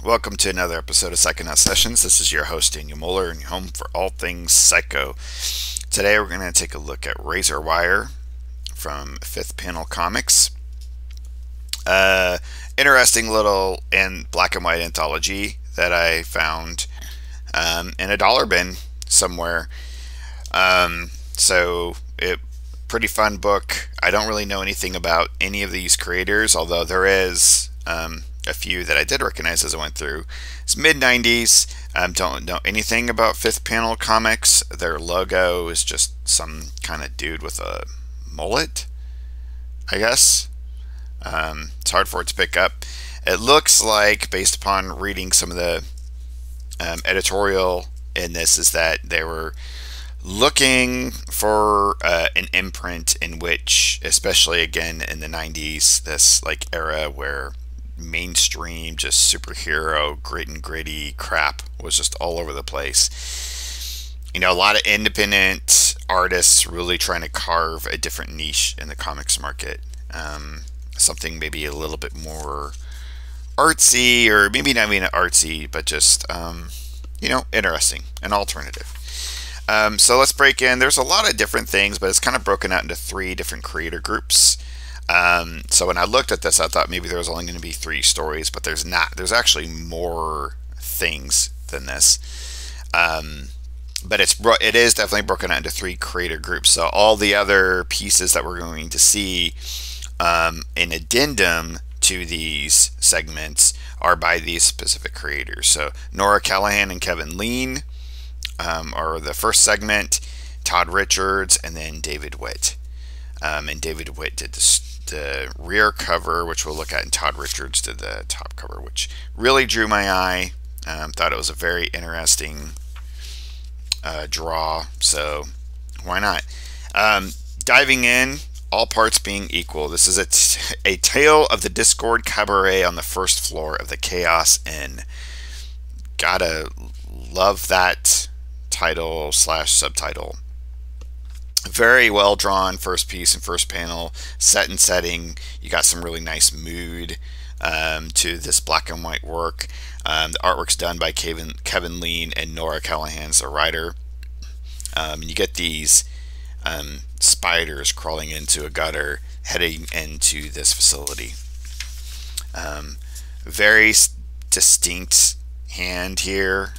Welcome to another episode of Psychonaut Sessions. This is your host, Daniel Muller, and your home for all things psycho. Today we're going to take a look at Razor Wire from Fifth Panel Comics. Interesting little and black and white anthology that I found in a dollar bin somewhere. Pretty fun book. I don't really know anything about any of these creators, although there is a few that I did recognize as I went through. It's mid-90s. Don't know anything about Fifth Panel Comics. Their logo is just some kind of dude with a mullet, I guess. It's hard for it to pick up. It looks like, based upon reading some of the editorial in this, is that they were looking for an imprint in which, especially again in the 90s, this like era where mainstream just superhero grit and gritty crap was just all over the place. You know, a lot of independent artists really trying to carve a different niche in the comics market. Something maybe a little bit more artsy, or maybe not even artsy, but just interesting, an alternative. So let's break in. There's a lot of different things, but it's kind of broken out into three different creator groups. So when I looked at this, I thought maybe there was only going to be 3 stories, but there's not. There's actually more things than this. But it is definitely broken out into 3 creator groups. So all the other pieces that we're going to see in addendum to these segments are by these specific creators. So Nora Callahan and Kevin Lean are the first segment, Todd Richards, and then David Witt. And David Witt did the rear cover, which we'll look at, and Todd Richards did the top cover, which really drew my eye. Thought it was a very interesting draw, so why not? Diving in, all parts being equal. This is a tale of the Discord Cabaret on the first floor of the Chaos Inn. Gotta love that title / subtitle. Very well drawn first piece and first panel, set and setting. You got some really nice mood to this black and white work. The artwork's done by Kevin Lean and Nora Callahan's the writer. You get these spiders crawling into a gutter heading into this facility. Very distinct hand here.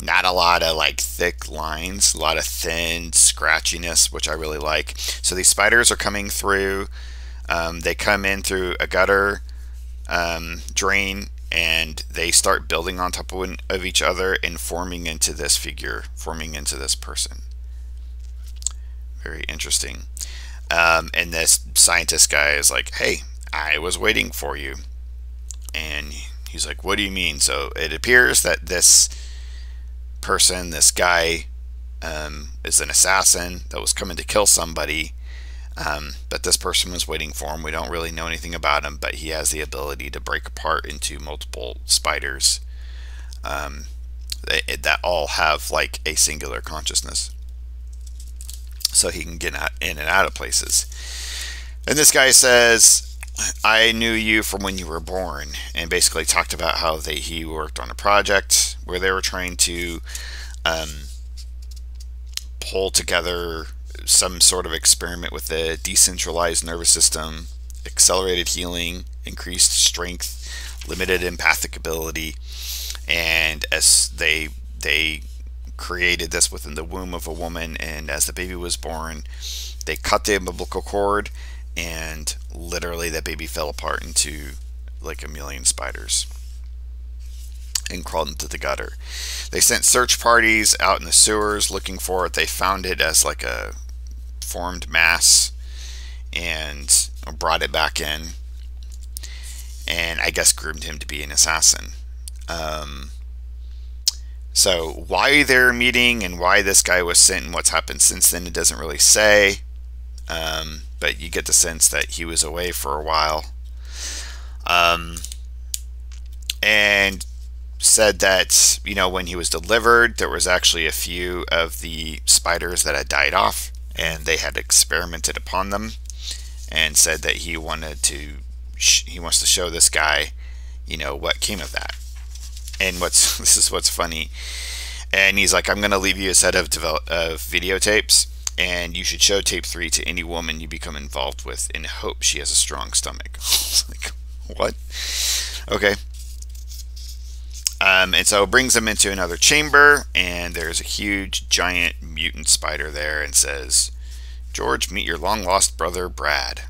Not a lot of like thick lines, a lot of thin scratchiness, which I really like. So these spiders are coming through. They come in through a gutter drain, and they start building on top of each other and forming into this figure, forming into this person. Very interesting. And this scientist guy is like, "Hey, I was waiting for you." And he's like, "What do you mean?" So it appears that this person, this guy, is an assassin that was coming to kill somebody, but this person was waiting for him. We don't really know anything about him, but he has the ability to break apart into multiple spiders that all have like a singular consciousness, so he can get in and out of places. And this guy says, "I knew you from when you were born," and basically talked about how he worked on a project where they were trying to pull together some sort of experiment with the decentralized nervous system, accelerated healing, increased strength, limited empathic ability, and as they created this within the womb of a woman, and as the baby was born, they cut the umbilical cord, and literally that baby fell apart into like a million spiders and crawled into the gutter. They sent search parties out in the sewers looking for it. They found it as like a formed mass and brought it back in, and I guess groomed him to be an assassin. So why they're meeting and why this guy was sent and what's happened since then, it doesn't really say. But you get the sense that he was away for a while. And said that, when he was delivered, there was actually a few of the spiders that had died off, and they had experimented upon them, and said that he wants to show this guy, what came of that. And this is what's funny. And he's like, I'm going to leave you a set of videotapes, and you should show tape 3 to any woman you become involved with in hope she has a strong stomach. Like, what? Okay. And so it brings him into another chamber, and there's a huge, giant mutant spider there, and says, George, meet your long-lost brother, Brad.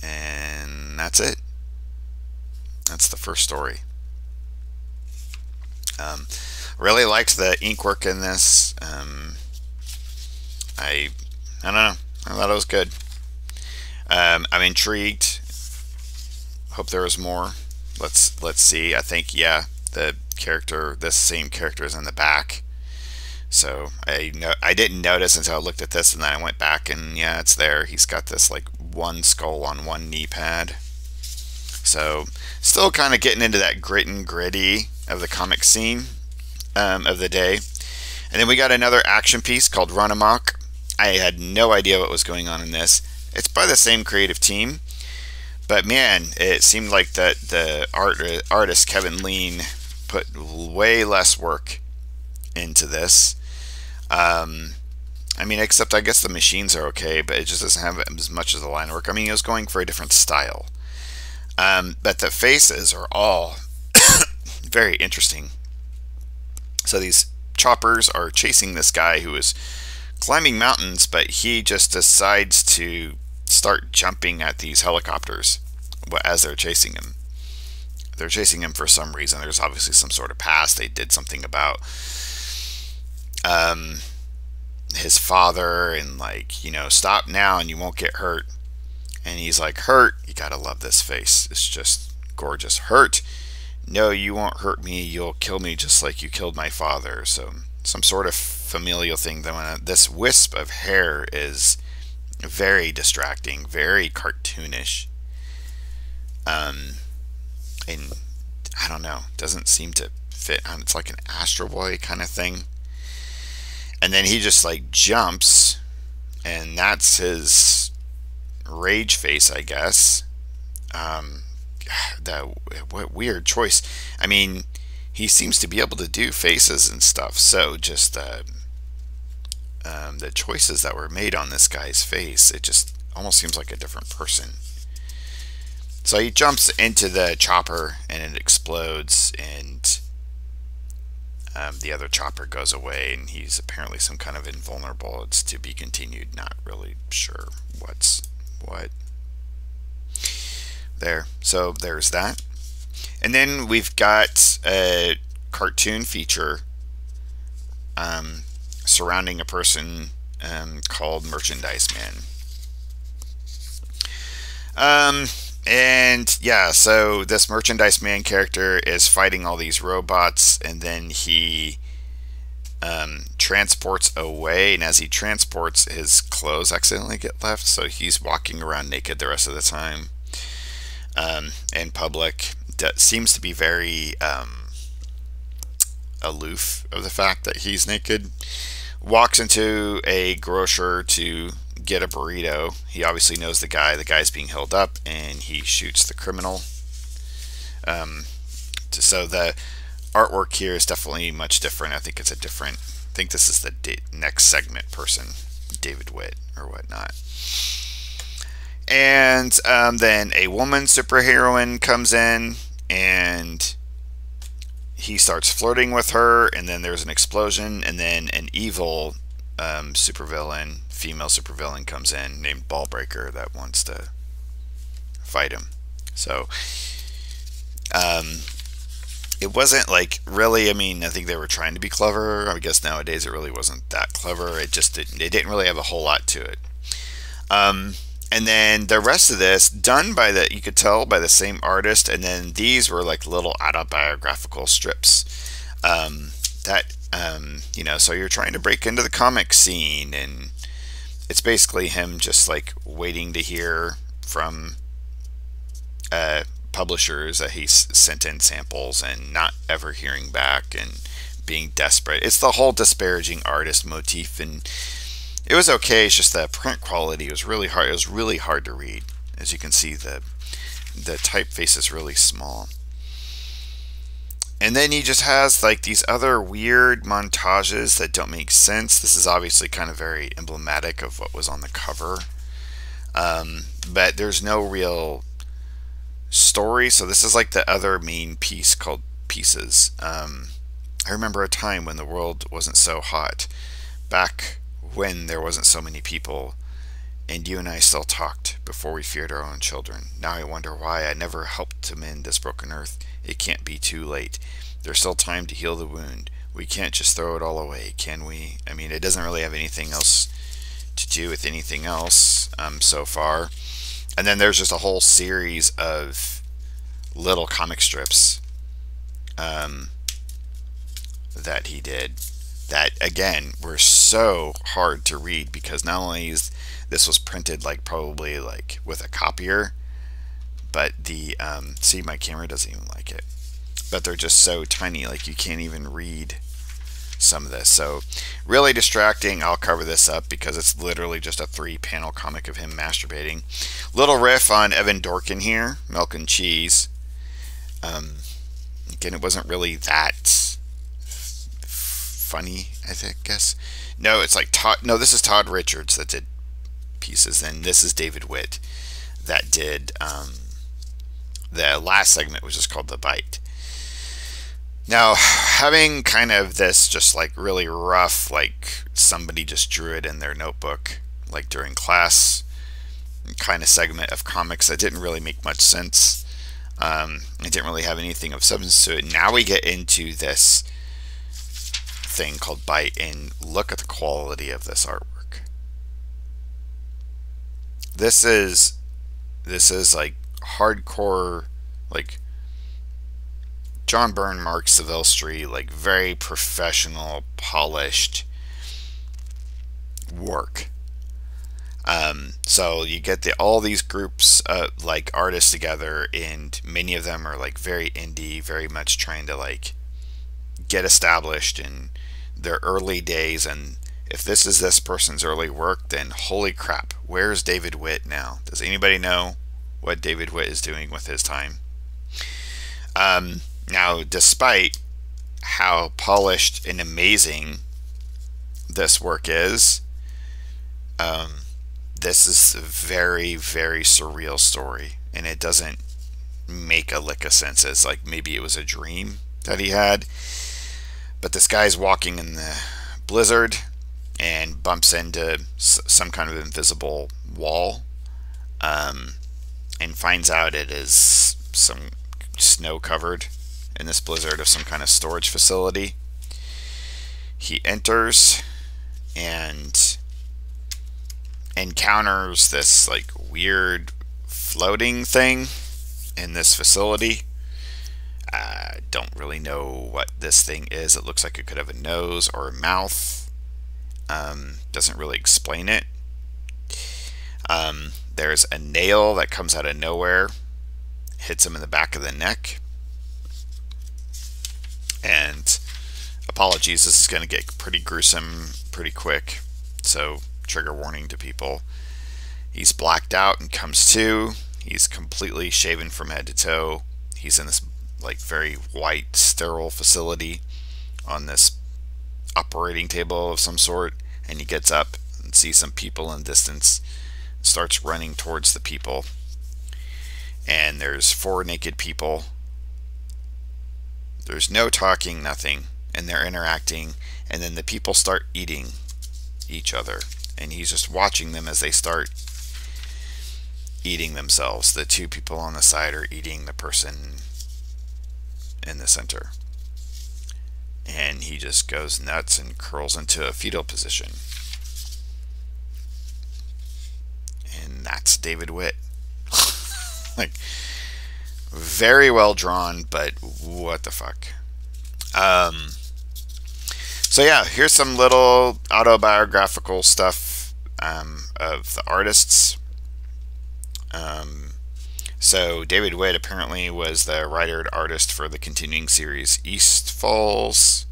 And that's it. That's the first story. Really liked the ink work in this. I don't know. I thought it was good. I'm intrigued. Hope there is more. Let's see. I think, yeah, this same character is in the back. So I didn't notice until I looked at this, and then I went back, and yeah, it's there. He's got this like one skull on one knee pad. So still kind of getting into that grit and gritty of the comic scene of the day. And then we got another action piece called Run Amok. I had no idea what was going on in this. It's by the same creative team, but man, it seemed like that the artist Kevin Lean put way less work into this. I mean, except I guess the machines are okay, but it just doesn't have as much as the line work. I mean, he was going for a different style. But the faces are all very interesting. So these choppers are chasing this guy who is climbing mountains, but he just decides to start jumping at these helicopters as they're chasing him. They're chasing him for some reason. There's obviously some sort of past. They did something about his father, and like, you know, stop now and you won't get hurt. And he's like, hurt? You gotta love this face. It's just gorgeous. Hurt? No, you won't hurt me. You'll kill me just like you killed my father. So some sort of familial thing. This wisp of hair is very distracting, very cartoonish. And I don't know, doesn't seem to fit. It's like an Astro Boy kind of thing. And then he just like jumps, and that's his rage face, I guess. What weird choice. I mean, he seems to be able to do faces and stuff, so just the choices that were made on this guy's face, it just almost seems like a different person. So he jumps into the chopper, and it explodes, and the other chopper goes away, and he's apparently some kind of invulnerable. It's to be continued. Not really sure what's what. There. So there's that. And then we've got a cartoon feature surrounding a person called Merchandise Man. And yeah, so this Merchandise Man character is fighting all these robots, and then he transports away, and as he transports, his clothes accidentally get left, so he's walking around naked the rest of the time in public. Seems to be very aloof of the fact that he's naked. Walks into a grocer to get a burrito. He obviously knows the guy. The guy's being held up, and he shoots the criminal. So the artwork here is definitely much different. I think it's a different. I think this is the next segment person, David Witt or whatnot. And then a woman superheroine comes in, and he starts flirting with her, and then there's an explosion, and then an evil supervillain, female supervillain, comes in named Ballbreaker that wants to fight him. So it wasn't like really, I mean, I think they were trying to be clever. I guess nowadays it really wasn't that clever. It didn't really have a whole lot to it. And then the rest of this done by you could tell by the same artist, and then these were like little autobiographical strips you know, so you're trying to break into the comic scene, and it's basically him just like waiting to hear from publishers that he's sent in samples and not ever hearing back and being desperate. It's the whole disparaging artist motif, and it was okay. It's just the print quality was really hard. It was really hard to read. As you can see, the typeface is really small. And then he just has like these other weird montages that don't make sense. This is obviously kind of very emblematic of what was on the cover. But there's no real story. So this is like the other main piece called Pieces. I remember a time when the world wasn't so hot. Back when there wasn't so many people. And you and I still talked before we feared our own children. Now I wonder why I never helped to mend this broken earth. It can't be too late. There's still time to heal the wound. We can't just throw it all away, can we? I mean, it doesn't really have anything else to do with anything else so far. And then there's just a whole series of little comic strips that he did that, again, were so hard to read because not only is this was printed like probably like with a copier, but the see, my camera doesn't even like it, but they're just so tiny, like you can't even read some of this. So really distracting. I'll cover this up because it's literally just a 3-panel comic of him masturbating. Little riff on Evan Dorkin here, Milk and Cheese. Again, it wasn't really that funny, I guess. No, it's like Todd. No, this is Todd Richards that did Pieces, and this is David Witt that did the last segment, which is called The Bite. Now, having kind of this just like really rough, like somebody just drew it in their notebook, like during class, kind of segment of comics that didn't really make much sense. It didn't really have anything of substance to it. Now we get into this thing called Bite, and look at the quality of this artwork. This is like hardcore, like John Byrne, Mark Silvestri, like very professional, polished work. So you get all these groups like artists together, and many of them are like very indie, very much trying to like get established in their early days. And if this is this person's early work, then holy crap, where's David Witt now? Does anybody know what David Witt is doing with his time? Now, despite how polished and amazing this work is, this is a very, very surreal story, and it doesn't make a lick of sense. As like maybe it was a dream that he had. But this guy's walking in the blizzard and bumps into some kind of invisible wall, and finds out it is some snow covered in this blizzard of some kind of storage facility. He enters and encounters this like weird floating thing in this facility. I don't really know what this thing is. It looks like it could have a nose or a mouth. Doesn't really explain it. There's a nail that comes out of nowhere, hits him in the back of the neck. And apologies, this is going to get pretty gruesome pretty quick, so trigger warning to people. He's blacked out and comes to. He's completely shaven from head to toe. He's in this like very white, sterile facility on this operating table of some sort, and he gets up and sees some people in the distance, starts running towards the people, and there's 4 naked people. There's no talking, nothing, and they're interacting, and then the people start eating each other, and he's just watching them as they start eating themselves. The 2 people on the side are eating the person in the center, and he just goes nuts and curls into a fetal position. And that's David Witt. Like, very well drawn, but what the fuck. So yeah, here's some little autobiographical stuff of the artists. So David Witt apparently was the writer and artist for the continuing series East Falls.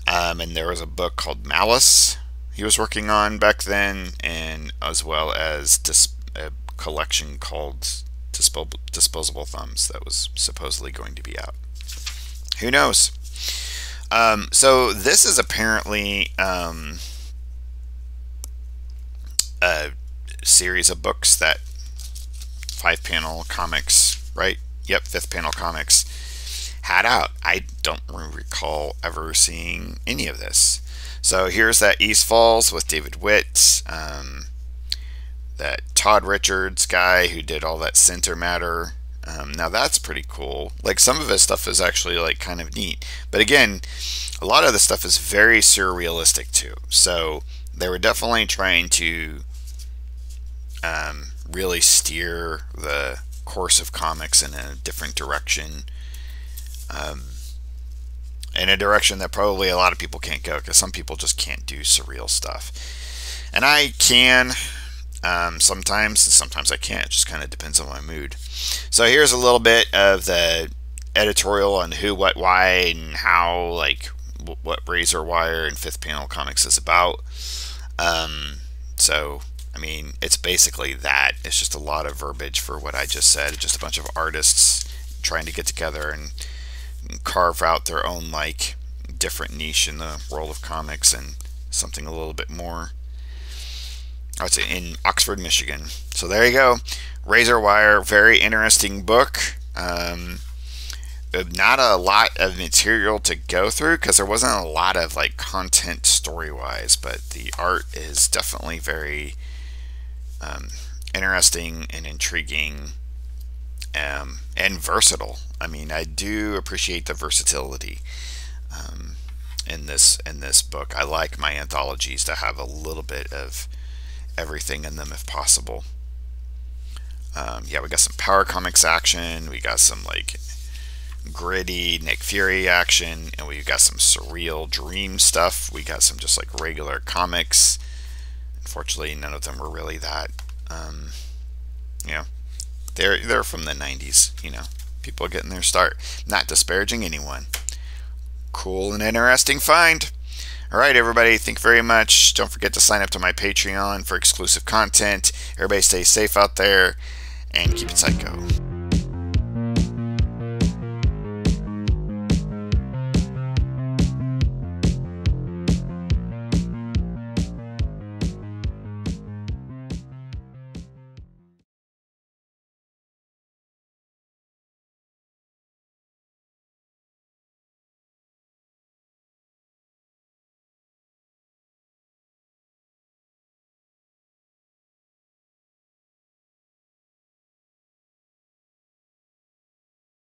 And there was a book called Malice he was working on back then, and as well as a collection called Disposable Thumbs that was supposedly going to be out. Who knows? So this is apparently a series of books that 5-panel comics, right? Yep, 5th Panel Comics had out. I don't recall ever seeing any of this. So here's that East Falls with David Witt, that Todd Richards guy who did all that Center Matter. Now that's pretty cool. Like, some of his stuff is actually like kind of neat, but again, a lot of the stuff is very surrealistic too. So they were definitely trying to really steer the course of comics in a different direction, in a direction that probably a lot of people can't go, because some people just can't do surreal stuff, and I can. Sometimes, and sometimes I can't. It just kind of depends on my mood. So here's a little bit of the editorial on who, what, why, and how, like what Razor Wire and 5th Panel Comics is about. So, I mean, it's basically that. It's just a lot of verbiage for what I just said. It's just a bunch of artists trying to get together and carve out their own, like, different niche in the world of comics, and something a little bit more, I would say, in Oxford, Michigan. So there you go. Razor Wire, very interesting book. Not a lot of material to go through, because there wasn't a lot of like content story-wise, but the art is definitely very interesting and intriguing, and versatile. I mean, I do appreciate the versatility in this book. I like my anthologies to have a little bit of everything in them if possible. Yeah, we got some Power Comics action, we got some like gritty Nick Fury action, and we've got some surreal dream stuff. We got some just like regular comics. Unfortunately, none of them were really that. You know, they're from the 90s. You know, people getting their start. Not disparaging anyone. Cool and interesting find. Alright, everybody, thank you very much. Don't forget to sign up to my Patreon for exclusive content. Everybody stay safe out there, and keep it psycho.